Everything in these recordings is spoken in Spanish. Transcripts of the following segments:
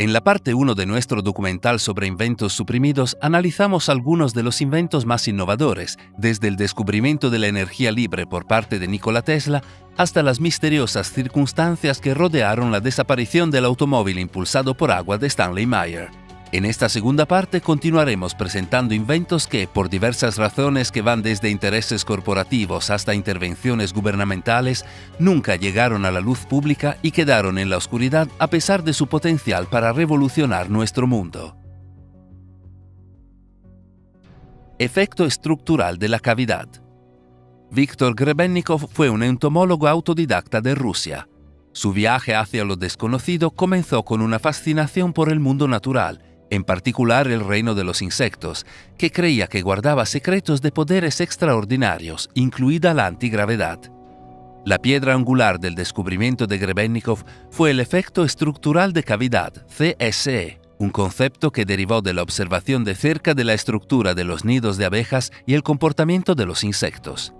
En la parte 1 de nuestro documental sobre inventos suprimidos, analizamos algunos de los inventos más innovadores, desde el descubrimiento de la energía libre por parte de Nikola Tesla hasta las misteriosas circunstancias que rodearon la desaparición del automóvil impulsado por agua de Stanley Meyer. En esta segunda parte continuaremos presentando inventos que, por diversas razones que van desde intereses corporativos hasta intervenciones gubernamentales, nunca llegaron a la luz pública y quedaron en la oscuridad a pesar de su potencial para revolucionar nuestro mundo. Efecto estructural de la cavidad. Viktor Grebennikov fue un entomólogo autodidacta de Rusia. Su viaje hacia lo desconocido comenzó con una fascinación por el mundo natural, en particular el reino de los insectos, que creía que guardaba secretos de poderes extraordinarios, incluida la antigravedad. La piedra angular del descubrimiento de Grebennikov fue el efecto estructural de cavidad, CSE, un concepto que derivó de la observación de cerca de la estructura de los nidos de abejas y el comportamiento de los insectos.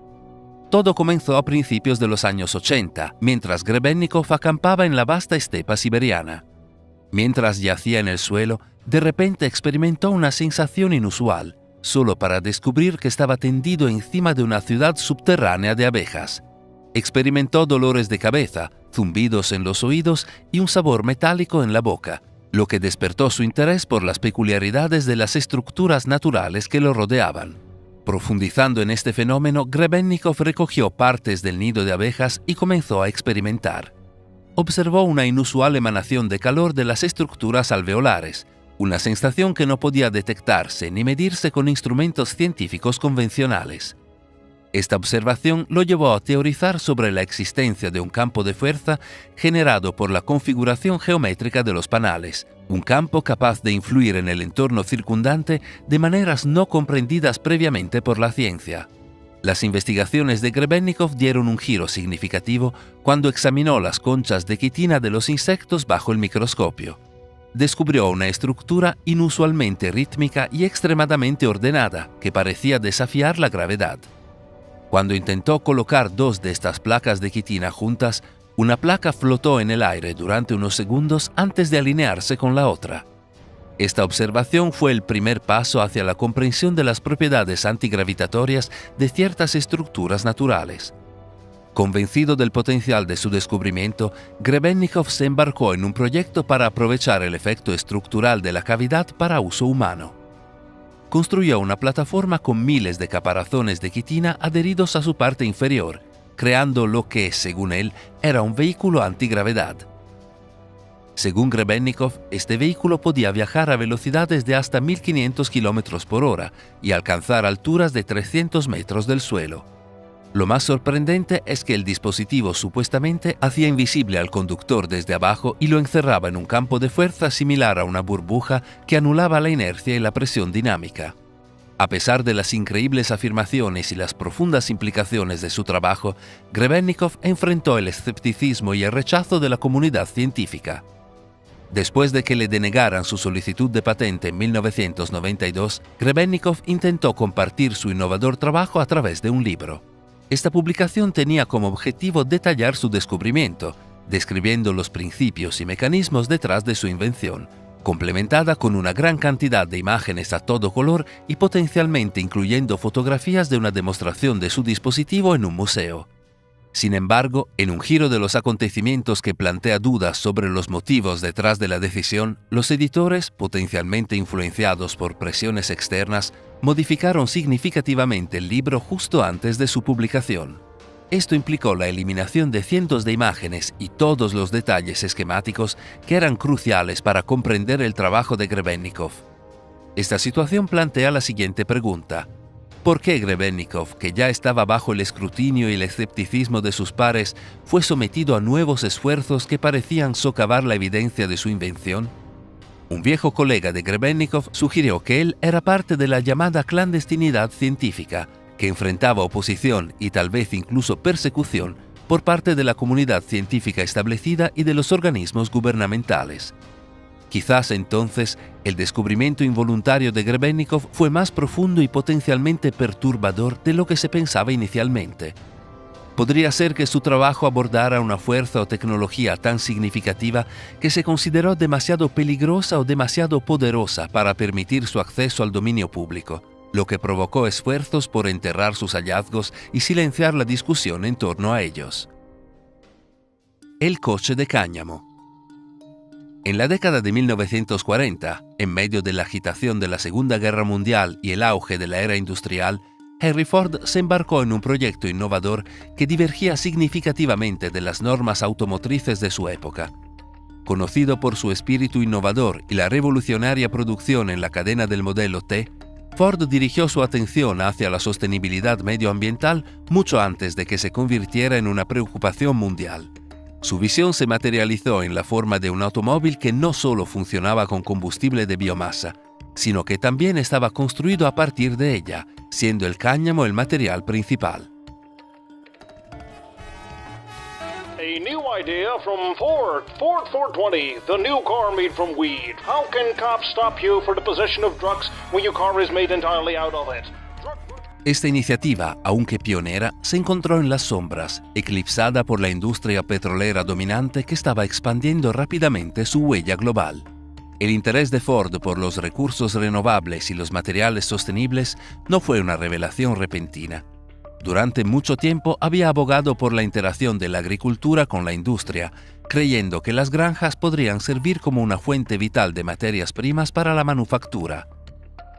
Todo comenzó a principios de los años 80, mientras Grebennikov acampaba en la vasta estepa siberiana. Mientras yacía en el suelo, de repente experimentó una sensación inusual, solo para descubrir que estaba tendido encima de una ciudad subterránea de abejas. Experimentó dolores de cabeza, zumbidos en los oídos y un sabor metálico en la boca, lo que despertó su interés por las peculiaridades de las estructuras naturales que lo rodeaban. Profundizando en este fenómeno, Grebennikov recogió partes del nido de abejas y comenzó a experimentar. Observó una inusual emanación de calor de las estructuras alveolares, una sensación que no podía detectarse ni medirse con instrumentos científicos convencionales. Esta observación lo llevó a teorizar sobre la existencia de un campo de fuerza generado por la configuración geométrica de los panales, un campo capaz de influir en el entorno circundante de maneras no comprendidas previamente por la ciencia. Las investigaciones de Grebennikov dieron un giro significativo cuando examinó las conchas de quitina de los insectos bajo el microscopio. Descubrió una estructura inusualmente rítmica y extremadamente ordenada que parecía desafiar la gravedad. Cuando intentó colocar dos de estas placas de quitina juntas, una placa flotó en el aire durante unos segundos antes de alinearse con la otra. Esta observación fue el primer paso hacia la comprensión de las propiedades antigravitatorias de ciertas estructuras naturales. Convencido del potencial de su descubrimiento, Grebennikov se embarcó en un proyecto para aprovechar el efecto estructural de la cavidad para uso humano. Construyó una plataforma con miles de caparazones de quitina adheridos a su parte inferior, creando lo que, según él, era un vehículo antigravedad. Según Grebennikov, este vehículo podía viajar a velocidades de hasta 1500 km por hora y alcanzar alturas de 300 metros del suelo. Lo más sorprendente es que el dispositivo supuestamente hacía invisible al conductor desde abajo y lo encerraba en un campo de fuerza similar a una burbuja que anulaba la inercia y la presión dinámica. A pesar de las increíbles afirmaciones y las profundas implicaciones de su trabajo, Grebennikov enfrentó el escepticismo y el rechazo de la comunidad científica. Después de que le denegaran su solicitud de patente en 1992, Grebennikov intentó compartir su innovador trabajo a través de un libro. Esta publicación tenía como objetivo detallar su descubrimiento, describiendo los principios y mecanismos detrás de su invención, complementada con una gran cantidad de imágenes a todo color y potencialmente incluyendo fotografías de una demostración de su dispositivo en un museo. Sin embargo, en un giro de los acontecimientos que plantea dudas sobre los motivos detrás de la decisión, los editores, potencialmente influenciados por presiones externas, modificaron significativamente el libro justo antes de su publicación. Esto implicó la eliminación de cientos de imágenes y todos los detalles esquemáticos que eran cruciales para comprender el trabajo de Grebennikov. Esta situación plantea la siguiente pregunta: ¿por qué Grebennikov, que ya estaba bajo el escrutinio y el escepticismo de sus pares, fue sometido a nuevos esfuerzos que parecían socavar la evidencia de su invención? Un viejo colega de Grebennikov sugirió que él era parte de la llamada clandestinidad científica, que enfrentaba oposición y tal vez incluso persecución por parte de la comunidad científica establecida y de los organismos gubernamentales. Quizás entonces el descubrimiento involuntario de Grebennikov fue más profundo y potencialmente perturbador de lo que se pensaba inicialmente. Podría ser que su trabajo abordara una fuerza o tecnología tan significativa que se consideró demasiado peligrosa o demasiado poderosa para permitir su acceso al dominio público, lo que provocó esfuerzos por enterrar sus hallazgos y silenciar la discusión en torno a ellos. El coche de cáñamo. En la década de 1940, en medio de la agitación de la Segunda Guerra Mundial y el auge de la era industrial, Henry Ford se embarcó en un proyecto innovador que divergía significativamente de las normas automotrices de su época. Conocido por su espíritu innovador y la revolucionaria producción en la cadena del modelo T, Ford dirigió su atención hacia la sostenibilidad medioambiental mucho antes de que se convirtiera en una preocupación mundial. Su visión se materializó en la forma de un automóvil que no solo funcionaba con combustible de biomasa, sino que también estaba construido a partir de ella, siendo el cáñamo el material principal. A new idea from Ford. Ford 420, the new car made from weed. How can cops stop you for the possession of drugs when your car is made entirely out of it? Esta iniciativa, aunque pionera, se encontró en las sombras, eclipsada por la industria petrolera dominante que estaba expandiendo rápidamente su huella global. El interés de Ford por los recursos renovables y los materiales sostenibles no fue una revelación repentina. Durante mucho tiempo había abogado por la interacción de la agricultura con la industria, creyendo que las granjas podrían servir como una fuente vital de materias primas para la manufactura.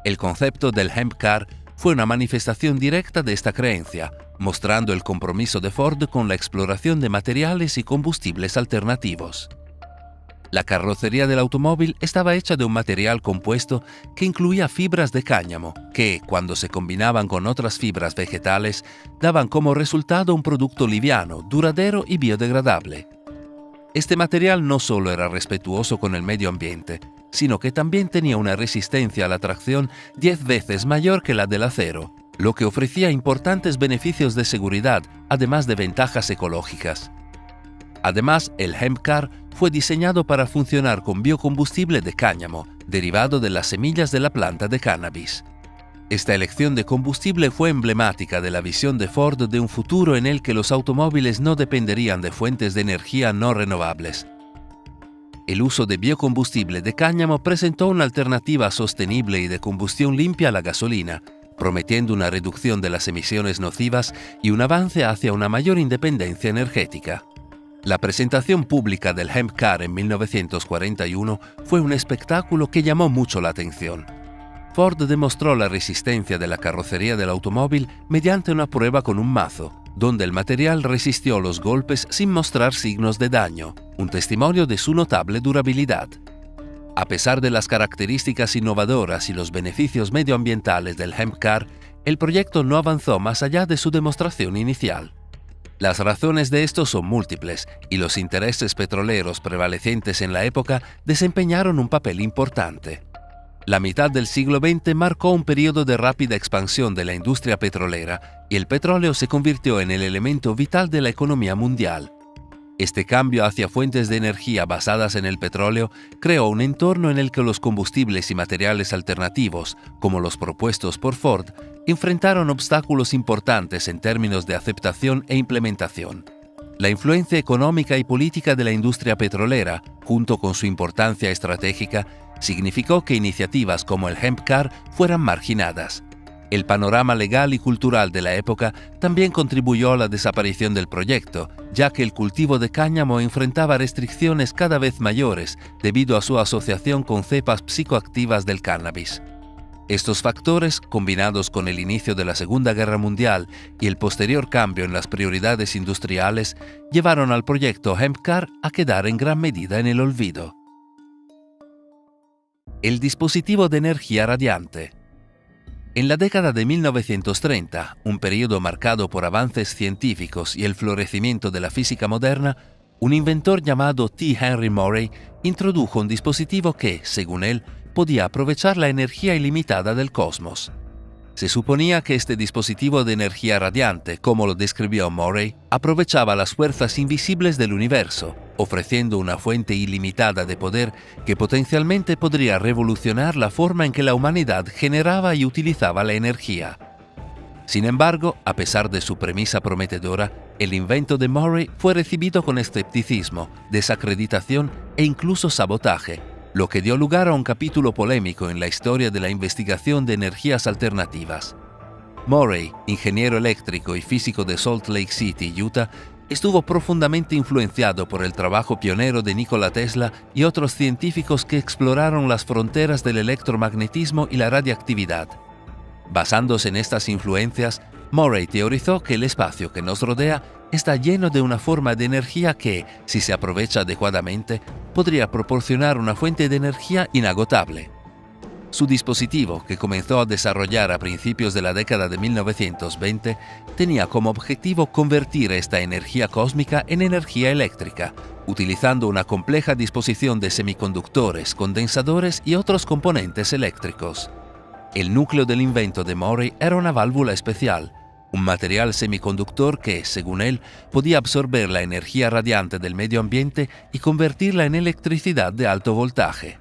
El concepto del hemp car fue una manifestación directa de esta creencia, mostrando el compromiso de Ford con la exploración de materiales y combustibles alternativos. La carrocería del automóvil estaba hecha de un material compuesto que incluía fibras de cáñamo, que, cuando se combinaban con otras fibras vegetales, daban como resultado un producto liviano, duradero y biodegradable. Este material no solo era respetuoso con el medio ambiente, sino que también tenía una resistencia a la tracción 10 veces mayor que la del acero, lo que ofrecía importantes beneficios de seguridad, además de ventajas ecológicas. Además, el hemp car fue diseñado para funcionar con biocombustible de cáñamo, derivado de las semillas de la planta de cannabis. Esta elección de combustible fue emblemática de la visión de Ford de un futuro en el que los automóviles no dependerían de fuentes de energía no renovables. El uso de biocombustible de cáñamo presentó una alternativa sostenible y de combustión limpia a la gasolina, prometiendo una reducción de las emisiones nocivas y un avance hacia una mayor independencia energética. La presentación pública del hemp car en 1941 fue un espectáculo que llamó mucho la atención. Ford demostró la resistencia de la carrocería del automóvil mediante una prueba con un mazo, donde el material resistió los golpes sin mostrar signos de daño, un testimonio de su notable durabilidad. A pesar de las características innovadoras y los beneficios medioambientales del hemp car, el proyecto no avanzó más allá de su demostración inicial. Las razones de esto son múltiples, y los intereses petroleros prevalecientes en la época desempeñaron un papel importante. La mitad del siglo XX marcó un periodo de rápida expansión de la industria petrolera y el petróleo se convirtió en el elemento vital de la economía mundial. Este cambio hacia fuentes de energía basadas en el petróleo creó un entorno en el que los combustibles y materiales alternativos, como los propuestos por Ford, enfrentaron obstáculos importantes en términos de aceptación e implementación. La influencia económica y política de la industria petrolera, junto con su importancia estratégica, significó que iniciativas como el hemp car fueran marginadas. El panorama legal y cultural de la época también contribuyó a la desaparición del proyecto, ya que el cultivo de cáñamo enfrentaba restricciones cada vez mayores debido a su asociación con cepas psicoactivas del cannabis. Estos factores, combinados con el inicio de la Segunda Guerra Mundial y el posterior cambio en las prioridades industriales, llevaron al proyecto hemp car a quedar en gran medida en el olvido. El dispositivo de energía radiante. En la década de 1930, un periodo marcado por avances científicos y el florecimiento de la física moderna, un inventor llamado T. Henry Murray introdujo un dispositivo que, según él, podía aprovechar la energía ilimitada del cosmos. Se suponía que este dispositivo de energía radiante, como lo describió Murray, aprovechaba las fuerzas invisibles del universo, ofreciendo una fuente ilimitada de poder que potencialmente podría revolucionar la forma en que la humanidad generaba y utilizaba la energía. Sin embargo, a pesar de su premisa prometedora, el invento de Murray fue recibido con escepticismo, desacreditación e incluso sabotaje, lo que dio lugar a un capítulo polémico en la historia de la investigación de energías alternativas. Murray, ingeniero eléctrico y físico de Salt Lake City, Utah, estuvo profundamente influenciado por el trabajo pionero de Nikola Tesla y otros científicos que exploraron las fronteras del electromagnetismo y la radiactividad. Basándose en estas influencias, Murray teorizó que el espacio que nos rodea está lleno de una forma de energía que, si se aprovecha adecuadamente, podría proporcionar una fuente de energía inagotable. Su dispositivo, que comenzó a desarrollar a principios de la década de 1920, tenía como objetivo convertir esta energía cósmica en energía eléctrica, utilizando una compleja disposición de semiconductores, condensadores y otros componentes eléctricos. El núcleo del invento de Murray era una válvula especial, un material semiconductor que, según él, podía absorber la energía radiante del medio ambiente y convertirla en electricidad de alto voltaje.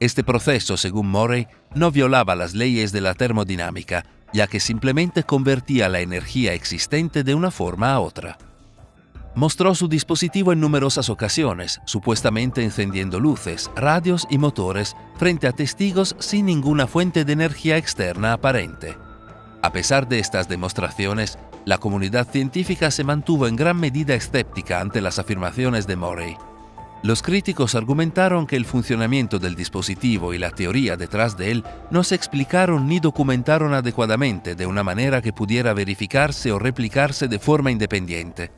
Este proceso, según Murray, no violaba las leyes de la termodinámica, ya que simplemente convertía la energía existente de una forma a otra. Mostró su dispositivo en numerosas ocasiones, supuestamente encendiendo luces, radios y motores frente a testigos sin ninguna fuente de energía externa aparente. A pesar de estas demostraciones, la comunidad científica se mantuvo en gran medida escéptica ante las afirmaciones de Murray. Los críticos argumentaron que el funcionamiento del dispositivo y la teoría detrás de él no se explicaron ni documentaron adecuadamente de una manera que pudiera verificarse o replicarse de forma independiente.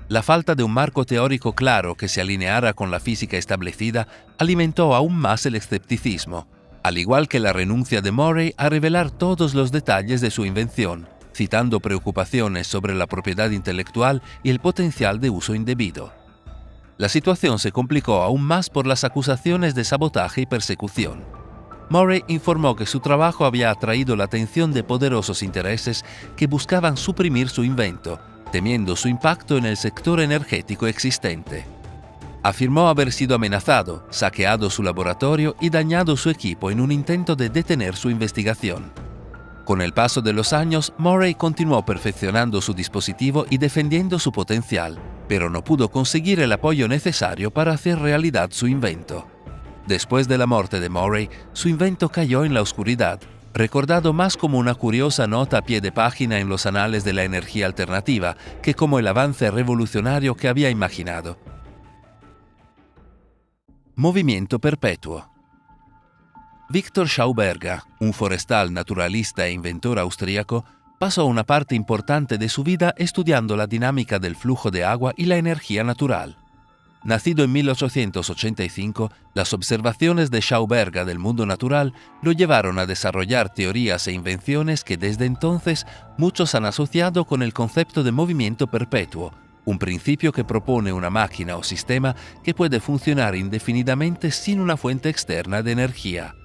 La falta de un marco teórico claro que se alineara con la física establecida alimentó aún más el escepticismo, al igual que la renuncia de Murray a revelar todos los detalles de su invención, citando preocupaciones sobre la propiedad intelectual y el potencial de uso indebido. La situación se complicó aún más por las acusaciones de sabotaje y persecución. Murray informó que su trabajo había atraído la atención de poderosos intereses que buscaban suprimir su invento, temiendo su impacto en el sector energético existente. Afirmó haber sido amenazado, saqueado su laboratorio y dañado su equipo en un intento de detener su investigación. Con el paso de los años, Murray continuó perfeccionando su dispositivo y defendiendo su potencial, pero no pudo conseguir el apoyo necesario para hacer realidad su invento. Después de la muerte de Murray, su invento cayó en la oscuridad, recordado más como una curiosa nota a pie de página en los anales de la energía alternativa que como el avance revolucionario que había imaginado. Movimiento perpetuo. Victor Schauberger, un forestal, naturalista e inventor austríaco, pasó una parte importante de su vida estudiando la dinámica del flujo de agua y la energía natural. Nacido en 1885, las observaciones de Schauberger del mundo natural lo llevaron a desarrollar teorías e invenciones que desde entonces muchos han asociado con el concepto de movimiento perpetuo, un principio que propone una máquina o sistema que puede funcionar indefinidamente sin una fuente externa de energía.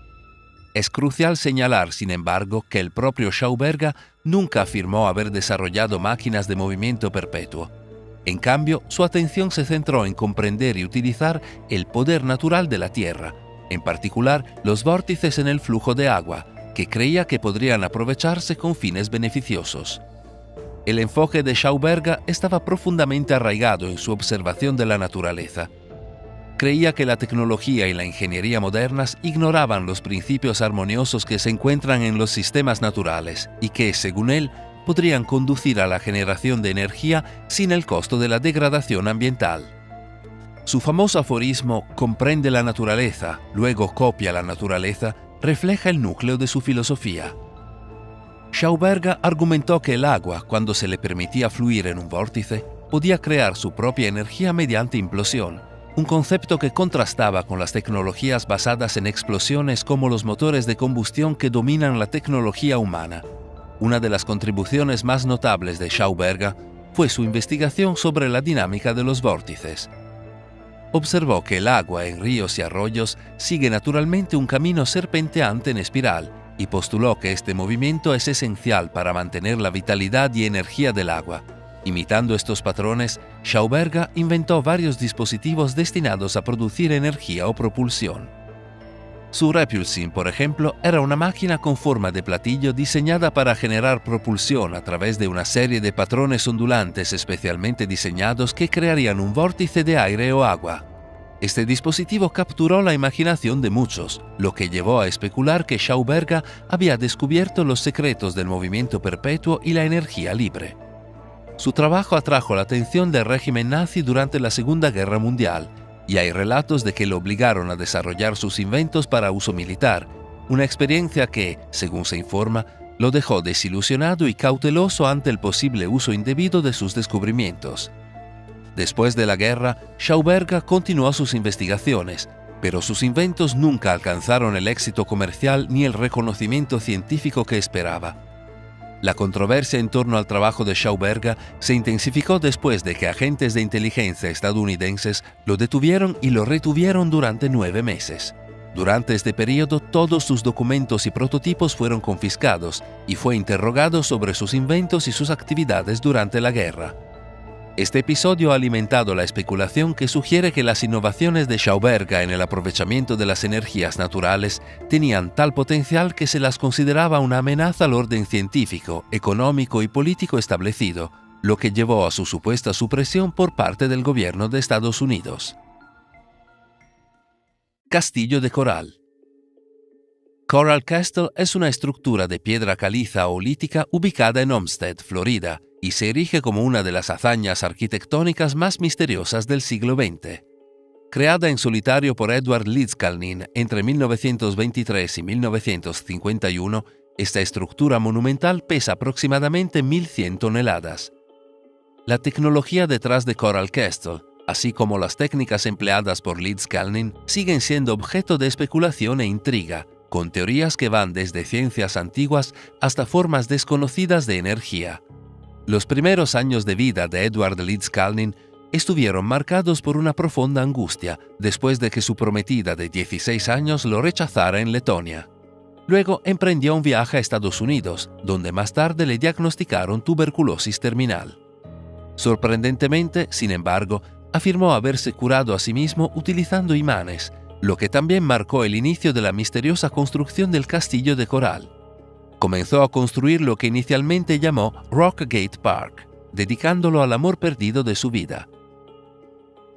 Es crucial señalar, sin embargo, que el propio Schauberger nunca afirmó haber desarrollado máquinas de movimiento perpetuo. En cambio, su atención se centró en comprender y utilizar el poder natural de la Tierra, en particular los vórtices en el flujo de agua, que creía que podrían aprovecharse con fines beneficiosos. El enfoque de Schauberger estaba profundamente arraigado en su observación de la naturaleza. Creía que la tecnología y la ingeniería modernas ignoraban los principios armoniosos que se encuentran en los sistemas naturales y que, según él, podrían conducir a la generación de energía sin el costo de la degradación ambiental. Su famoso aforismo «comprende la naturaleza, luego copia la naturaleza» refleja el núcleo de su filosofía. Schauberger argumentó que el agua, cuando se le permitía fluir en un vórtice, podía crear su propia energía mediante implosión, un concepto que contrastaba con las tecnologías basadas en explosiones como los motores de combustión que dominan la tecnología humana. Una de las contribuciones más notables de Schauberger fue su investigación sobre la dinámica de los vórtices. Observó que el agua en ríos y arroyos sigue naturalmente un camino serpenteante en espiral y postuló que este movimiento es esencial para mantener la vitalidad y energía del agua. Imitando estos patrones, Schauberger inventó varios dispositivos destinados a producir energía o propulsión. Su Repulsin, por ejemplo, era una máquina con forma de platillo diseñada para generar propulsión a través de una serie de patrones ondulantes especialmente diseñados que crearían un vórtice de aire o agua. Este dispositivo capturó la imaginación de muchos, lo que llevó a especular que Schauberger había descubierto los secretos del movimiento perpetuo y la energía libre. Su trabajo atrajo la atención del régimen nazi durante la Segunda Guerra Mundial, y hay relatos de que lo obligaron a desarrollar sus inventos para uso militar, una experiencia que, según se informa, lo dejó desilusionado y cauteloso ante el posible uso indebido de sus descubrimientos. Después de la guerra, Schauberger continuó sus investigaciones, pero sus inventos nunca alcanzaron el éxito comercial ni el reconocimiento científico que esperaba. La controversia en torno al trabajo de Schauberger se intensificó después de que agentes de inteligencia estadounidenses lo detuvieron y lo retuvieron durante 9 meses. Durante este periodo, todos sus documentos y prototipos fueron confiscados y fue interrogado sobre sus inventos y sus actividades durante la guerra. Este episodio ha alimentado la especulación que sugiere que las innovaciones de Schauberger en el aprovechamiento de las energías naturales tenían tal potencial que se las consideraba una amenaza al orden científico, económico y político establecido, lo que llevó a su supuesta supresión por parte del gobierno de Estados Unidos. Castillo de Coral. Coral Castle es una estructura de piedra caliza o lítica ubicada en Olmsted, Florida, y se erige como una de las hazañas arquitectónicas más misteriosas del siglo XX. Creada en solitario por Edward Leedskalnin entre 1923 y 1951, esta estructura monumental pesa aproximadamente 1.100 toneladas. La tecnología detrás de Coral Castle, así como las técnicas empleadas por Leedskalnin, siguen siendo objeto de especulación e intriga, con teorías que van desde ciencias antiguas hasta formas desconocidas de energía. Los primeros años de vida de Edward Leedskalnin estuvieron marcados por una profunda angustia después de que su prometida de 16 años lo rechazara en Letonia. Luego emprendió un viaje a Estados Unidos, donde más tarde le diagnosticaron tuberculosis terminal. Sorprendentemente, sin embargo, afirmó haberse curado a sí mismo utilizando imanes, lo que también marcó el inicio de la misteriosa construcción del Castillo de Coral. Comenzó a construir lo que inicialmente llamó Rockgate Park, dedicándolo al amor perdido de su vida.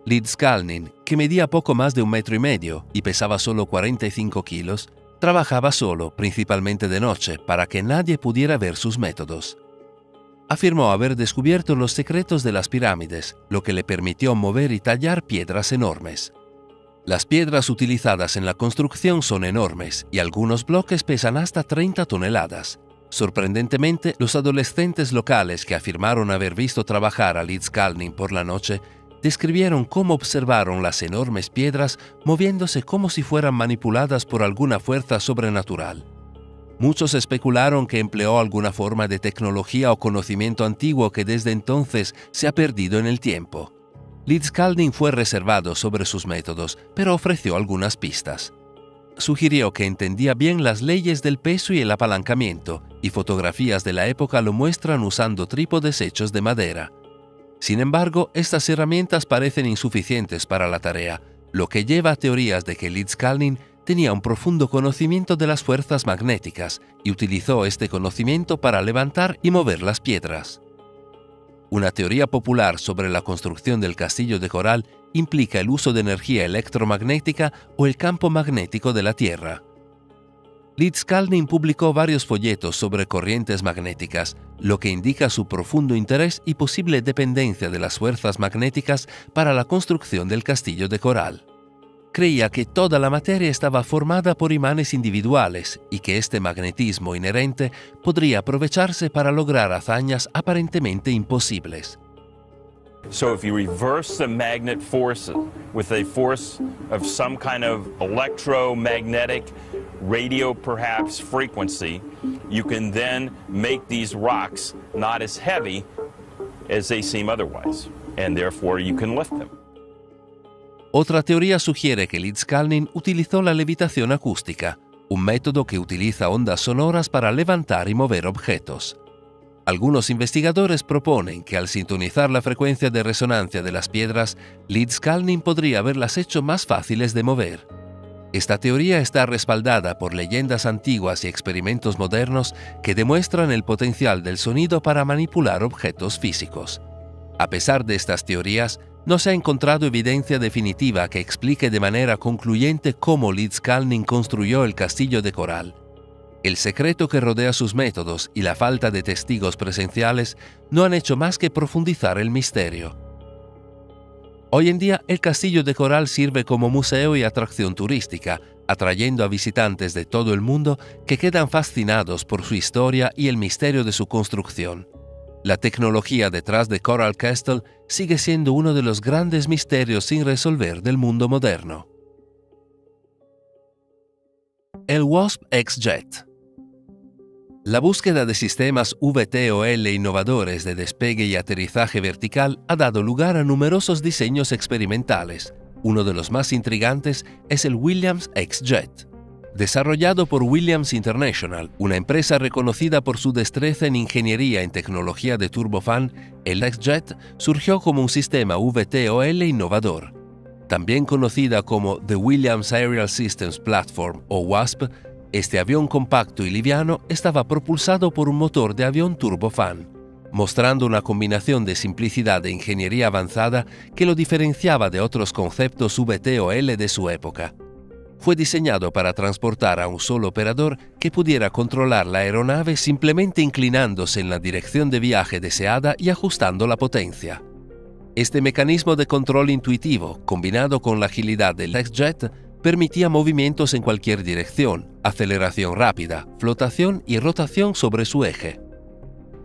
Leedskalnin, que medía poco más de 1,5 metros y pesaba solo 45 kilos, trabajaba solo, principalmente de noche, para que nadie pudiera ver sus métodos. Afirmó haber descubierto los secretos de las pirámides, lo que le permitió mover y tallar piedras enormes. Las piedras utilizadas en la construcción son enormes y algunos bloques pesan hasta 30 toneladas. Sorprendentemente, los adolescentes locales que afirmaron haber visto trabajar a Leedskalnin por la noche describieron cómo observaron las enormes piedras moviéndose como si fueran manipuladas por alguna fuerza sobrenatural. Muchos especularon que empleó alguna forma de tecnología o conocimiento antiguo que desde entonces se ha perdido en el tiempo. Leedskalnin fue reservado sobre sus métodos, pero ofreció algunas pistas. Sugirió que entendía bien las leyes del peso y el apalancamiento, y fotografías de la época lo muestran usando trípodes hechos de madera. Sin embargo, estas herramientas parecen insuficientes para la tarea, lo que lleva a teorías de que Leedskalnin tenía un profundo conocimiento de las fuerzas magnéticas y utilizó este conocimiento para levantar y mover las piedras. Una teoría popular sobre la construcción del Castillo de Coral implica el uso de energía electromagnética o el campo magnético de la Tierra. Leedskalnin publicó varios folletos sobre corrientes magnéticas, lo que indica su profundo interés y posible dependencia de las fuerzas magnéticas para la construcción del Castillo de Coral. Creía que toda la materia estaba formada por imanes individuales y que este magnetismo inherente podría aprovecharse para lograr hazañas aparentemente imposibles. So if you reverse the magnet force with a force of some kind of electromagnetic radio perhaps frequency, you can then make these rocks not as heavy as they seem otherwise, and therefore you can lift them. Otra teoría sugiere que Leedskalnin utilizó la levitación acústica, un método que utiliza ondas sonoras para levantar y mover objetos. Algunos investigadores proponen que al sintonizar la frecuencia de resonancia de las piedras, Leedskalnin podría haberlas hecho más fáciles de mover. Esta teoría está respaldada por leyendas antiguas y experimentos modernos que demuestran el potencial del sonido para manipular objetos físicos. A pesar de estas teorías, no se ha encontrado evidencia definitiva que explique de manera concluyente cómo Lidskalnin construyó el castillo de coral. El secreto que rodea sus métodos y la falta de testigos presenciales no han hecho más que profundizar el misterio. Hoy en día, el castillo de coral sirve como museo y atracción turística, atrayendo a visitantes de todo el mundo que quedan fascinados por su historia y el misterio de su construcción. La tecnología detrás de Coral Castle sigue siendo uno de los grandes misterios sin resolver del mundo moderno. El Wasp X-Jet. La búsqueda de sistemas VTOL innovadores de despegue y aterrizaje vertical ha dado lugar a numerosos diseños experimentales. Uno de los más intrigantes es el Williams X-Jet. Desarrollado por Williams International, una empresa reconocida por su destreza en ingeniería en tecnología de turbofan, el X-Jet surgió como un sistema VTOL innovador. También conocida como The Williams Aerial Systems Platform o WASP, este avión compacto y liviano estaba propulsado por un motor de avión turbofan, mostrando una combinación de simplicidad e ingeniería avanzada que lo diferenciaba de otros conceptos VTOL de su época. Fue diseñado para transportar a un solo operador que pudiera controlar la aeronave simplemente inclinándose en la dirección de viaje deseada y ajustando la potencia. Este mecanismo de control intuitivo, combinado con la agilidad del X-Jet, permitía movimientos en cualquier dirección, aceleración rápida, flotación y rotación sobre su eje.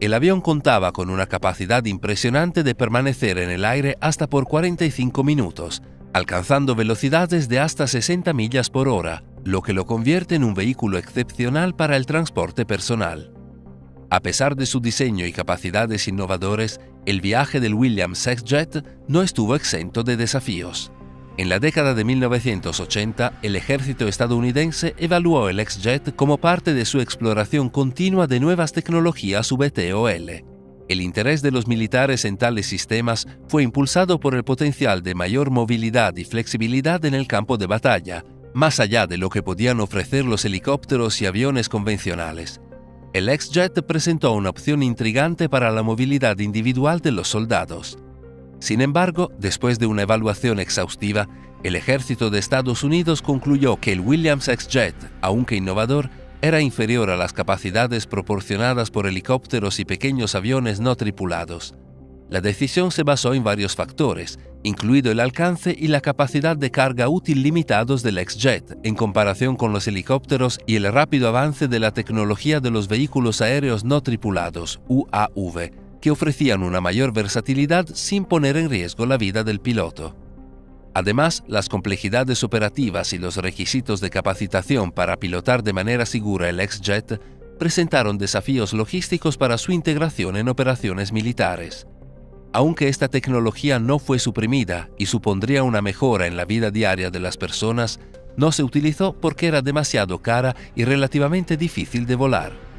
El avión contaba con una capacidad impresionante de permanecer en el aire hasta por 45 minutos, alcanzando velocidades de hasta 60 millas por hora, lo que lo convierte en un vehículo excepcional para el transporte personal. A pesar de su diseño y capacidades innovadores, el viaje del Williams X-Jet no estuvo exento de desafíos. En la década de 1980, el ejército estadounidense evaluó el X-Jet como parte de su exploración continua de nuevas tecnologías VTOL. El interés de los militares en tales sistemas fue impulsado por el potencial de mayor movilidad y flexibilidad en el campo de batalla, más allá de lo que podían ofrecer los helicópteros y aviones convencionales. El X-Jet presentó una opción intrigante para la movilidad individual de los soldados. Sin embargo, después de una evaluación exhaustiva, el ejército de Estados Unidos concluyó que el Williams X-Jet, aunque innovador, era inferior a las capacidades proporcionadas por helicópteros y pequeños aviones no tripulados. La decisión se basó en varios factores, incluido el alcance y la capacidad de carga útil limitados del X-Jet en comparación con los helicópteros y el rápido avance de la tecnología de los vehículos aéreos no tripulados, UAV, que ofrecían una mayor versatilidad sin poner en riesgo la vida del piloto. Además, las complejidades operativas y los requisitos de capacitación para pilotar de manera segura el X-Jet presentaron desafíos logísticos para su integración en operaciones militares. Aunque esta tecnología no fue suprimida y supondría una mejora en la vida diaria de las personas, no se utilizó porque era demasiado cara y relativamente difícil de volar.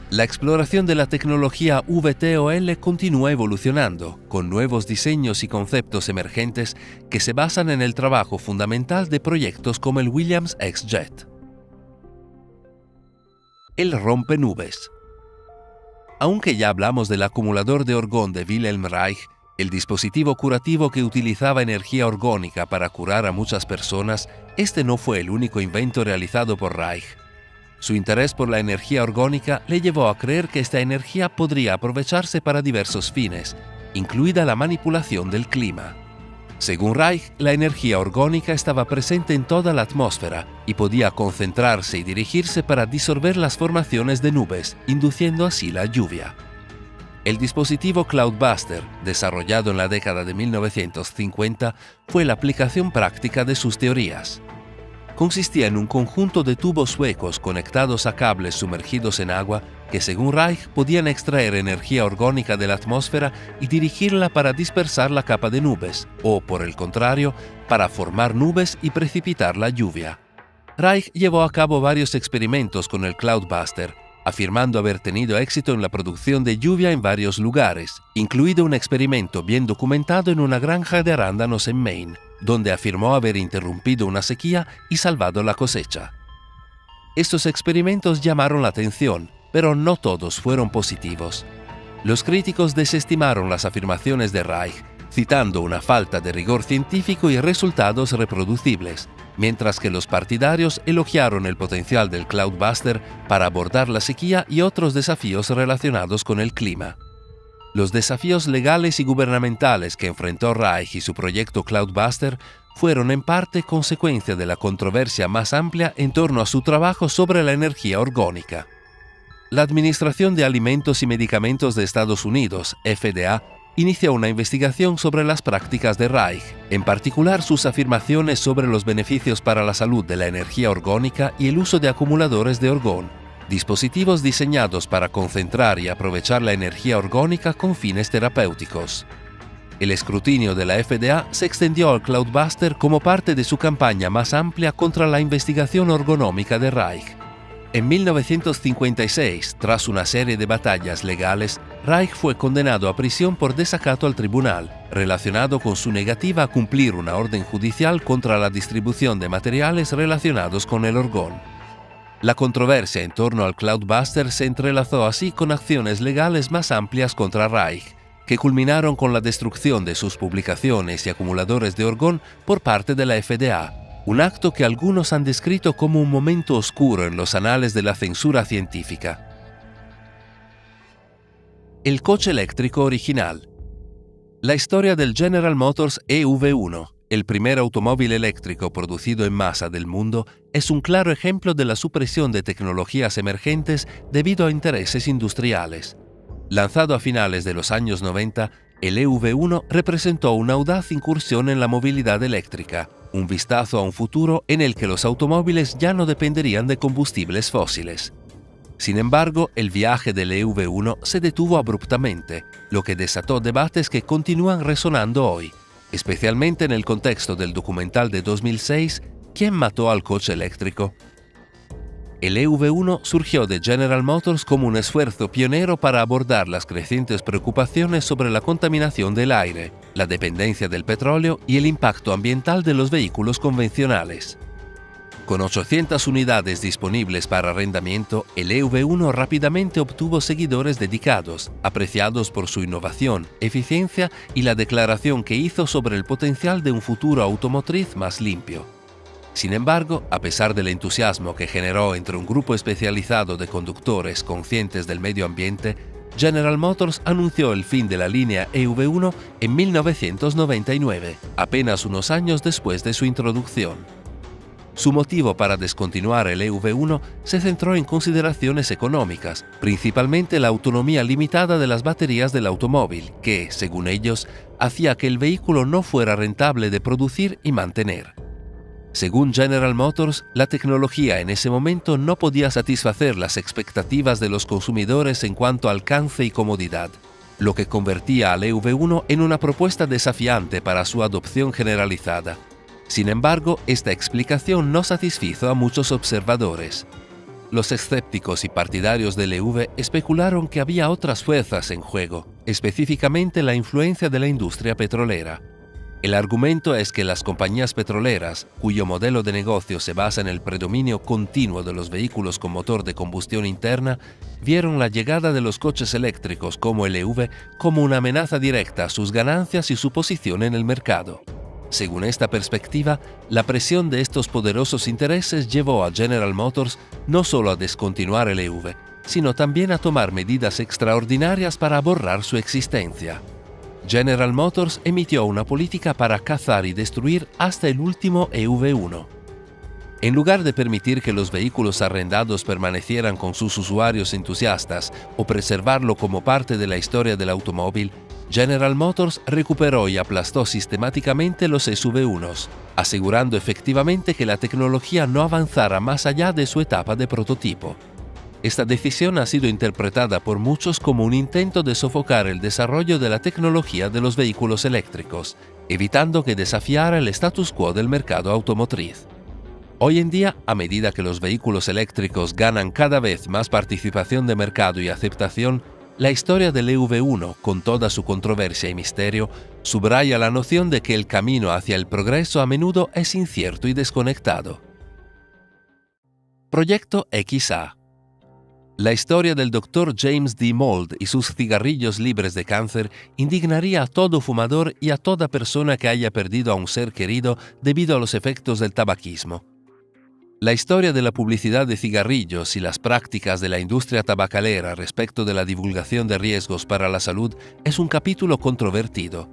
La exploración de la tecnología VTOL continúa evolucionando, con nuevos diseños y conceptos emergentes que se basan en el trabajo fundamental de proyectos como el Williams X-Jet. El rompenubes. Aunque ya hablamos del acumulador de orgón de Wilhelm Reich, el dispositivo curativo que utilizaba energía orgónica para curar a muchas personas, este no fue el único invento realizado por Reich. Su interés por la energía orgónica le llevó a creer que esta energía podría aprovecharse para diversos fines, incluida la manipulación del clima. Según Reich, la energía orgónica estaba presente en toda la atmósfera y podía concentrarse y dirigirse para disolver las formaciones de nubes, induciendo así la lluvia. El dispositivo Cloudbuster, desarrollado en la década de 1950, fue la aplicación práctica de sus teorías. Consistía en un conjunto de tubos huecos conectados a cables sumergidos en agua que, según Reich, podían extraer energía orgónica de la atmósfera y dirigirla para dispersar la capa de nubes, o, por el contrario, para formar nubes y precipitar la lluvia. Reich llevó a cabo varios experimentos con el Cloudbuster, afirmando haber tenido éxito en la producción de lluvia en varios lugares, incluido un experimento bien documentado en una granja de arándanos en Maine. donde afirmó haber interrumpido una sequía y salvado la cosecha. Estos experimentos llamaron la atención, pero no todos fueron positivos. Los críticos desestimaron las afirmaciones de Reich, citando una falta de rigor científico y resultados reproducibles, mientras que los partidarios elogiaron el potencial del Cloudbuster para abordar la sequía y otros desafíos relacionados con el clima. Los desafíos legales y gubernamentales que enfrentó Reich y su proyecto Cloudbuster fueron en parte consecuencia de la controversia más amplia en torno a su trabajo sobre la energía orgánica. La Administración de Alimentos y Medicamentos de Estados Unidos, FDA, inició una investigación sobre las prácticas de Reich, en particular sus afirmaciones sobre los beneficios para la salud de la energía orgánica y el uso de acumuladores de orgón, dispositivos diseñados para concentrar y aprovechar la energía orgánica con fines terapéuticos. El escrutinio de la FDA se extendió al Cloudbuster como parte de su campaña más amplia contra la investigación ergonómica de Reich. En 1956, tras una serie de batallas legales, Reich fue condenado a prisión por desacato al tribunal, relacionado con su negativa a cumplir una orden judicial contra la distribución de materiales relacionados con el orgón. La controversia en torno al Cloudbuster se entrelazó así con acciones legales más amplias contra Reich, que culminaron con la destrucción de sus publicaciones y acumuladores de orgón por parte de la FDA, un acto que algunos han descrito como un momento oscuro en los anales de la censura científica. El coche eléctrico original. La historia del General Motors EV1, el primer automóvil eléctrico producido en masa del mundo, es un claro ejemplo de la supresión de tecnologías emergentes debido a intereses industriales. Lanzado a finales de los años 90, el EV1 representó una audaz incursión en la movilidad eléctrica, un vistazo a un futuro en el que los automóviles ya no dependerían de combustibles fósiles. Sin embargo, el viaje del EV1 se detuvo abruptamente, lo que desató debates que continúan resonando hoy, especialmente en el contexto del documental de 2006, ¿Quién mató al coche eléctrico? El EV1 surgió de General Motors como un esfuerzo pionero para abordar las crecientes preocupaciones sobre la contaminación del aire, la dependencia del petróleo y el impacto ambiental de los vehículos convencionales. Con 800 unidades disponibles para arrendamiento, el EV1 rápidamente obtuvo seguidores dedicados, apreciados por su innovación, eficiencia y la declaración que hizo sobre el potencial de un futuro automotriz más limpio. Sin embargo, a pesar del entusiasmo que generó entre un grupo especializado de conductores conscientes del medio ambiente, General Motors anunció el fin de la línea EV1 en 1999, apenas unos años después de su introducción. Su motivo para descontinuar el EV1 se centró en consideraciones económicas, principalmente la autonomía limitada de las baterías del automóvil, que, según ellos, hacía que el vehículo no fuera rentable de producir y mantener. Según General Motors, la tecnología en ese momento no podía satisfacer las expectativas de los consumidores en cuanto a alcance y comodidad, lo que convertía al EV1 en una propuesta desafiante para su adopción generalizada. Sin embargo, esta explicación no satisfizo a muchos observadores. Los escépticos y partidarios del EV especularon que había otras fuerzas en juego, específicamente la influencia de la industria petrolera. El argumento es que las compañías petroleras, cuyo modelo de negocio se basa en el predominio continuo de los vehículos con motor de combustión interna, vieron la llegada de los coches eléctricos como el EV como una amenaza directa a sus ganancias y su posición en el mercado. Según esta perspectiva, la presión de estos poderosos intereses llevó a General Motors no solo a descontinuar el EV, sino también a tomar medidas extraordinarias para borrar su existencia. General Motors emitió una política para cazar y destruir hasta el último EV1. En lugar de permitir que los vehículos arrendados permanecieran con sus usuarios entusiastas o preservarlo como parte de la historia del automóvil, General Motors recuperó y aplastó sistemáticamente los SUV1s, asegurando efectivamente que la tecnología no avanzara más allá de su etapa de prototipo. Esta decisión ha sido interpretada por muchos como un intento de sofocar el desarrollo de la tecnología de los vehículos eléctricos, evitando que desafiara el status quo del mercado automotriz. Hoy en día, a medida que los vehículos eléctricos ganan cada vez más participación de mercado y aceptación, La historia del EV1, con toda su controversia y misterio, subraya la noción de que el camino hacia el progreso a menudo es incierto y desconectado. Proyecto XA. La historia del Dr. James D. Mould y sus cigarrillos libres de cáncer indignaría a todo fumador y a toda persona que haya perdido a un ser querido debido a los efectos del tabaquismo. La historia de la publicidad de cigarrillos y las prácticas de la industria tabacalera respecto de la divulgación de riesgos para la salud es un capítulo controvertido.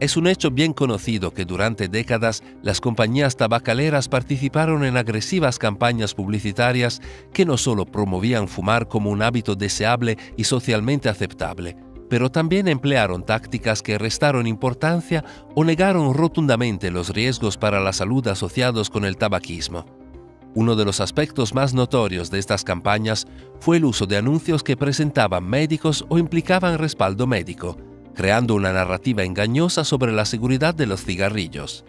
Es un hecho bien conocido que durante décadas las compañías tabacaleras participaron en agresivas campañas publicitarias que no solo promovían fumar como un hábito deseable y socialmente aceptable, pero también emplearon tácticas que restaron importancia o negaron rotundamente los riesgos para la salud asociados con el tabaquismo. Uno de los aspectos más notorios de estas campañas fue el uso de anuncios que presentaban médicos o implicaban respaldo médico, creando una narrativa engañosa sobre la seguridad de los cigarrillos.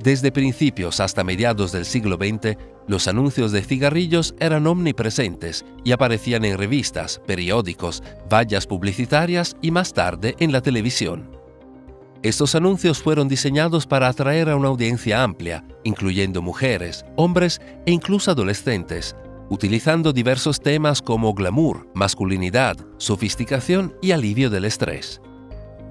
Desde principios hasta mediados del siglo XX, los anuncios de cigarrillos eran omnipresentes y aparecían en revistas, periódicos, vallas publicitarias y más tarde en la televisión. Estos anuncios fueron diseñados para atraer a una audiencia amplia, incluyendo mujeres, hombres e incluso adolescentes, utilizando diversos temas como glamour, masculinidad, sofisticación y alivio del estrés.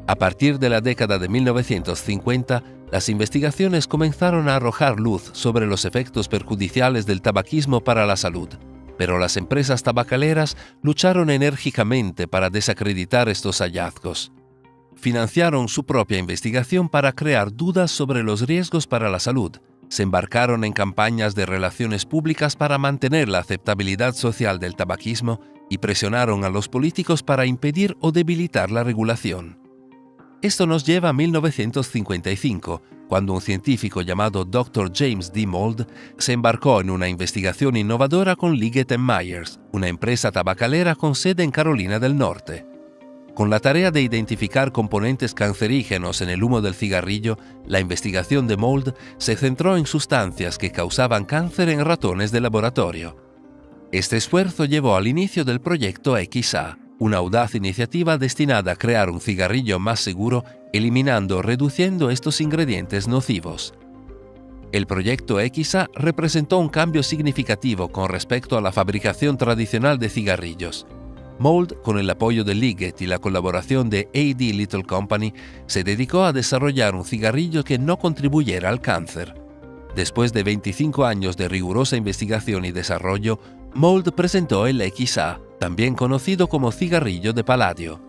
A partir de la década de 1950, las investigaciones comenzaron a arrojar luz sobre los efectos perjudiciales del tabaquismo para la salud, pero las empresas tabacaleras lucharon enérgicamente para desacreditar estos hallazgos. Financiaron su propia investigación para crear dudas sobre los riesgos para la salud, se embarcaron en campañas de relaciones públicas para mantener la aceptabilidad social del tabaquismo y presionaron a los políticos para impedir o debilitar la regulación. Esto nos lleva a 1955, cuando un científico llamado Dr. James D. Mould se embarcó en una investigación innovadora con Liggett & Myers, una empresa tabacalera con sede en Carolina del Norte. Con la tarea de identificar componentes cancerígenos en el humo del cigarrillo, la investigación de Mould se centró en sustancias que causaban cáncer en ratones de laboratorio. Este esfuerzo llevó al inicio del proyecto XA, una audaz iniciativa destinada a crear un cigarrillo más seguro, eliminando o reduciendo estos ingredientes nocivos. El proyecto XA representó un cambio significativo con respecto a la fabricación tradicional de cigarrillos. Mould, con el apoyo de Liggett y la colaboración de A.D. Little Company, se dedicó a desarrollar un cigarrillo que no contribuyera al cáncer. Después de 25 años de rigurosa investigación y desarrollo, Mould presentó el XA, también conocido como cigarrillo de paladio.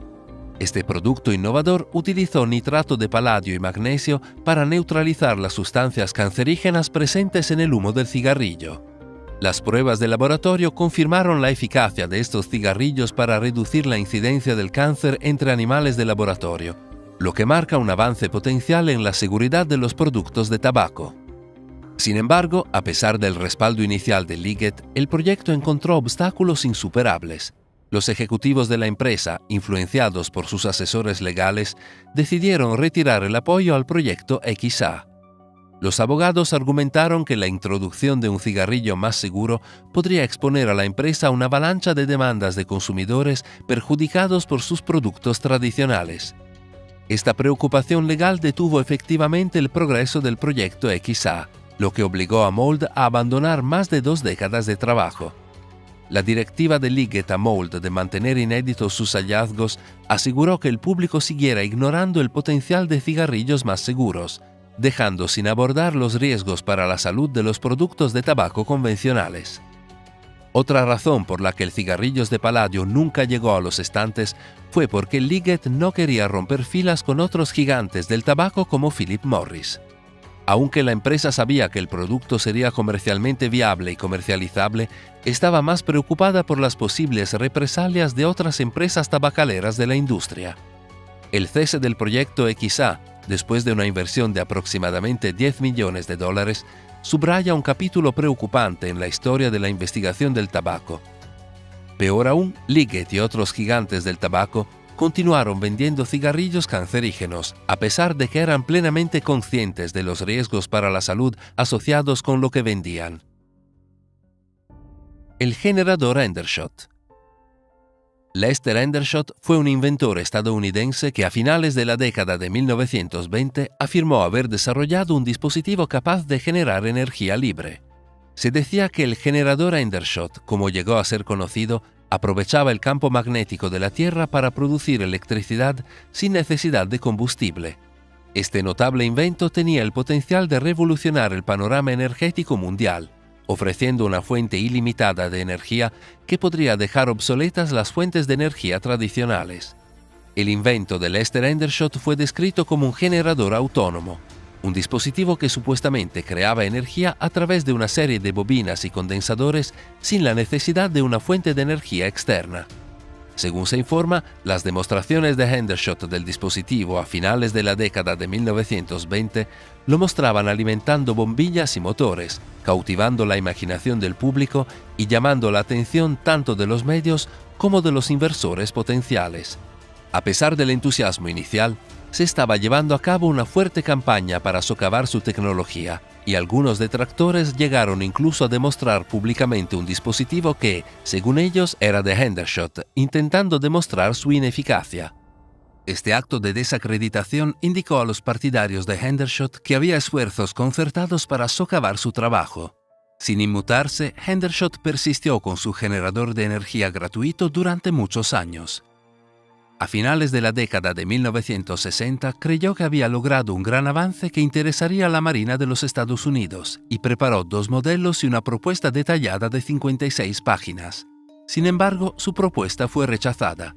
Este producto innovador utilizó nitrato de paladio y magnesio para neutralizar las sustancias cancerígenas presentes en el humo del cigarrillo. Las pruebas de laboratorio confirmaron la eficacia de estos cigarrillos para reducir la incidencia del cáncer entre animales de laboratorio, lo que marca un avance potencial en la seguridad de los productos de tabaco. Sin embargo, a pesar del respaldo inicial de Liggett, el proyecto encontró obstáculos insuperables. Los ejecutivos de la empresa, influenciados por sus asesores legales, decidieron retirar el apoyo al proyecto XA. Los abogados argumentaron que la introducción de un cigarrillo más seguro podría exponer a la empresa a una avalancha de demandas de consumidores perjudicados por sus productos tradicionales. Esta preocupación legal detuvo efectivamente el progreso del proyecto XA, lo que obligó a Mould a abandonar más de 2 décadas de trabajo. La directiva de Liggett a Mould de mantener inéditos sus hallazgos aseguró que el público siguiera ignorando el potencial de cigarrillos más seguros, dejando sin abordar los riesgos para la salud de los productos de tabaco convencionales. Otra razón por la que el cigarrillos de paladio nunca llegó a los estantes fue porque Liggett no quería romper filas con otros gigantes del tabaco como Philip Morris. Aunque la empresa sabía que el producto sería comercialmente viable y comercializable, estaba más preocupada por las posibles represalias de otras empresas tabacaleras de la industria. El cese del proyecto XA, después de una inversión de aproximadamente $10 millones, subraya un capítulo preocupante en la historia de la investigación del tabaco. Peor aún, Liggett y otros gigantes del tabaco continuaron vendiendo cigarrillos cancerígenos, a pesar de que eran plenamente conscientes de los riesgos para la salud asociados con lo que vendían. El generador Endershot. Lester Hendershot fue un inventor estadounidense que a finales de la década de 1920 afirmó haber desarrollado un dispositivo capaz de generar energía libre. Se decía que el generador Hendershot, como llegó a ser conocido, aprovechaba el campo magnético de la Tierra para producir electricidad sin necesidad de combustible. Este notable invento tenía el potencial de revolucionar el panorama energético mundial, ofreciendo una fuente ilimitada de energía que podría dejar obsoletas las fuentes de energía tradicionales. El invento de Lester Hendershot fue descrito como un generador autónomo, un dispositivo que supuestamente creaba energía a través de una serie de bobinas y condensadores sin la necesidad de una fuente de energía externa. Según se informa, las demostraciones de Hendershot del dispositivo a finales de la década de 1920 lo mostraban alimentando bombillas y motores, cautivando la imaginación del público y llamando la atención tanto de los medios como de los inversores potenciales. A pesar del entusiasmo inicial, se estaba llevando a cabo una fuerte campaña para socavar su tecnología, y algunos detractores llegaron incluso a demostrar públicamente un dispositivo que, según ellos, era de Hendershot, intentando demostrar su ineficacia. Este acto de desacreditación indicó a los partidarios de Hendershot que había esfuerzos concertados para socavar su trabajo. Sin inmutarse, Hendershot persistió con su generador de energía gratuito durante muchos años. A finales de la década de 1960 creyó que había logrado un gran avance que interesaría a la Marina de los Estados Unidos y preparó 2 modelos y una propuesta detallada de 56 páginas. Sin embargo, su propuesta fue rechazada.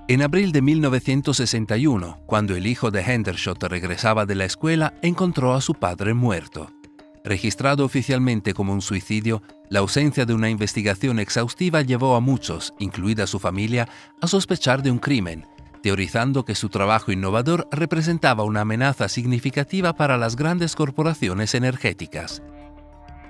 En abril de 1961, cuando el hijo de Hendershot regresaba de la escuela, encontró a su padre muerto. Registrado oficialmente como un suicidio, la ausencia de una investigación exhaustiva llevó a muchos, incluida su familia, a sospechar de un crimen, teorizando que su trabajo innovador representaba una amenaza significativa para las grandes corporaciones energéticas.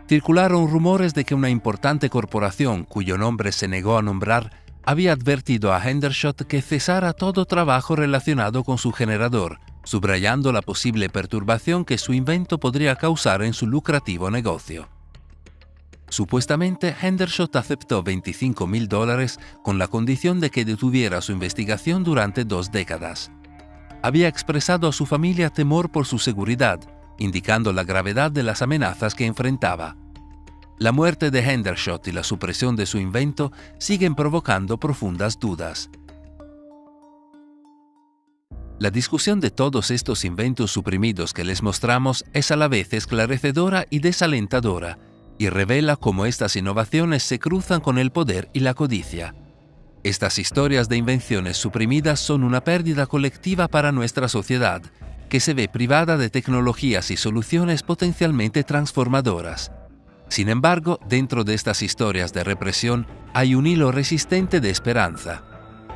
Circularon rumores de que una importante corporación, cuyo nombre se negó a nombrar, había advertido a Hendershot que cesara todo trabajo relacionado con su generador, subrayando la posible perturbación que su invento podría causar en su lucrativo negocio. Supuestamente, Hendershot aceptó $25,000 con la condición de que detuviera su investigación durante 2 décadas. Había expresado a su familia temor por su seguridad, indicando la gravedad de las amenazas que enfrentaba. La muerte de Hendershot y la supresión de su invento siguen provocando profundas dudas. La discusión de todos estos inventos suprimidos que les mostramos es a la vez esclarecedora y desalentadora, y revela cómo estas innovaciones se cruzan con el poder y la codicia. Estas historias de invenciones suprimidas son una pérdida colectiva para nuestra sociedad, que se ve privada de tecnologías y soluciones potencialmente transformadoras. Sin embargo, dentro de estas historias de represión hay un hilo resistente de esperanza.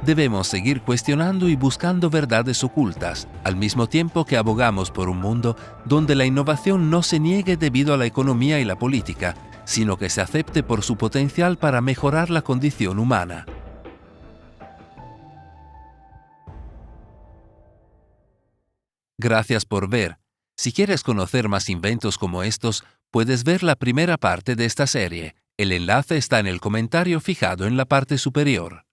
Debemos seguir cuestionando y buscando verdades ocultas, al mismo tiempo que abogamos por un mundo donde la innovación no se niegue debido a la economía y la política, sino que se acepte por su potencial para mejorar la condición humana. Gracias por ver. Si quieres conocer más inventos como estos, puedes ver la primera parte de esta serie. El enlace está en el comentario fijado en la parte superior.